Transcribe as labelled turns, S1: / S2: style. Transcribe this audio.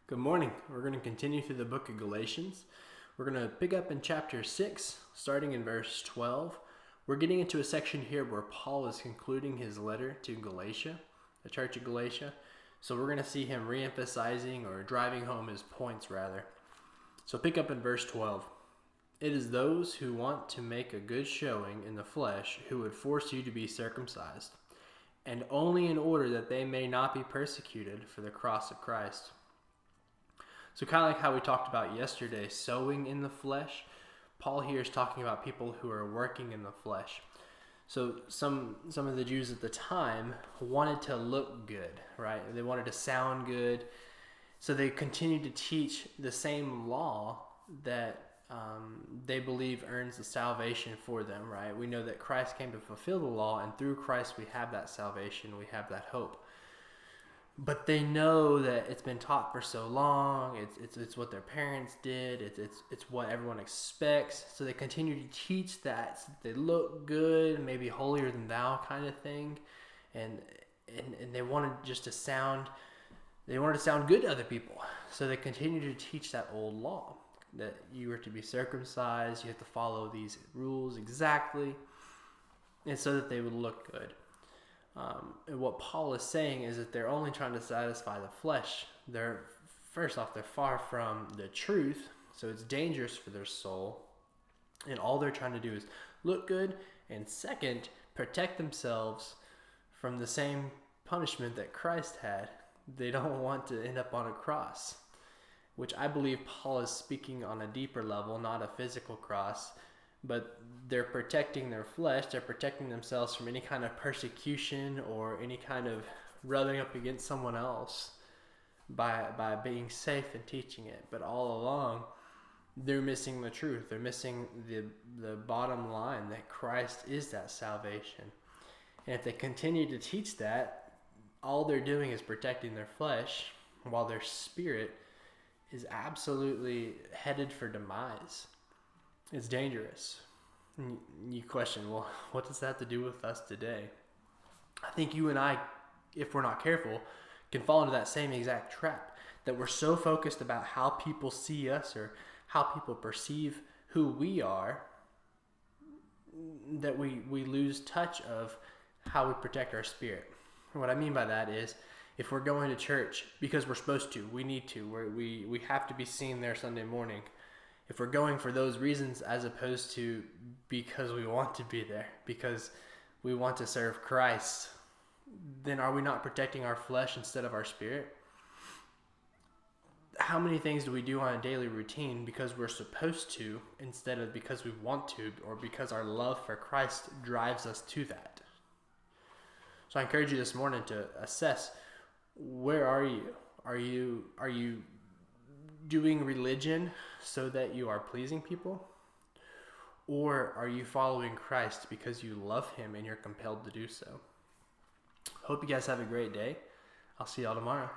S1: Good morning. We're going to continue through the book of Galatians. We're going to pick up in chapter 6, starting in verse 12. We're getting into a section here where Paul is concluding his letter to Galatia, the church of Galatia. So we're going to see him re-emphasizing or driving home his points, rather. So pick up in verse 12. It is those who want to make a good showing in the flesh who would force you to be circumcised, and only in order that they may not be persecuted for the cross of Christ. So kind of like how we talked about yesterday, sowing in the flesh, Paul here is talking about people who are working in the flesh. So some of the Jews at the time wanted to look good, right? They wanted to sound good. So they continued to teach the same law that they believe earns the salvation for them, right? We know that Christ came to fulfill the law, and through Christ we have that salvation, we have that hope. But they know that it's been taught for so long. It's what their parents did. It's what everyone expects. So they continue to teach that, so that they look good, maybe holier than thou kind of thing, and they wanted just to sound. They wanted to sound good to other people. So they continue to teach that old law that you were to be circumcised. You have to follow these rules exactly, and so that they would look good. And what Paul is saying is that they're only trying to satisfy the flesh. They're far from the truth, so it's dangerous for their soul. And all they're trying to do is look good, and second, protect themselves from the same punishment that Christ had. They don't want to end up on a cross, which I believe Paul is speaking on a deeper level, not a physical cross. But they're protecting their flesh, they're protecting themselves from any kind of persecution or any kind of rubbing up against someone else by being safe and teaching it. But all along, they're missing the truth. They're missing the bottom line, that Christ is that salvation. And if they continue to teach that, all they're doing is protecting their flesh, while their spirit is absolutely headed for demise. It's dangerous. And you question, well, what does that have to do with us today? I think you and I, if we're not careful, can fall into that same exact trap, that we're so focused about how people see us or how people perceive who we are, that we lose touch of how we protect our spirit. And what I mean by that is, if we're going to church because we're supposed to, we need to, we have to be seen there Sunday morning, if we're going for those reasons as opposed to because we want to be there, because we want to serve Christ, then are we not protecting our flesh instead of our spirit? How many things do we do on a daily routine because we're supposed to instead of because we want to, or because our love for Christ drives us to that? So I encourage you this morning to assess, where are you? Are you doing religion so that you are pleasing people? Or are you following Christ because you love him and you're compelled to do so? Hope you guys have a great day. I'll see y'all tomorrow.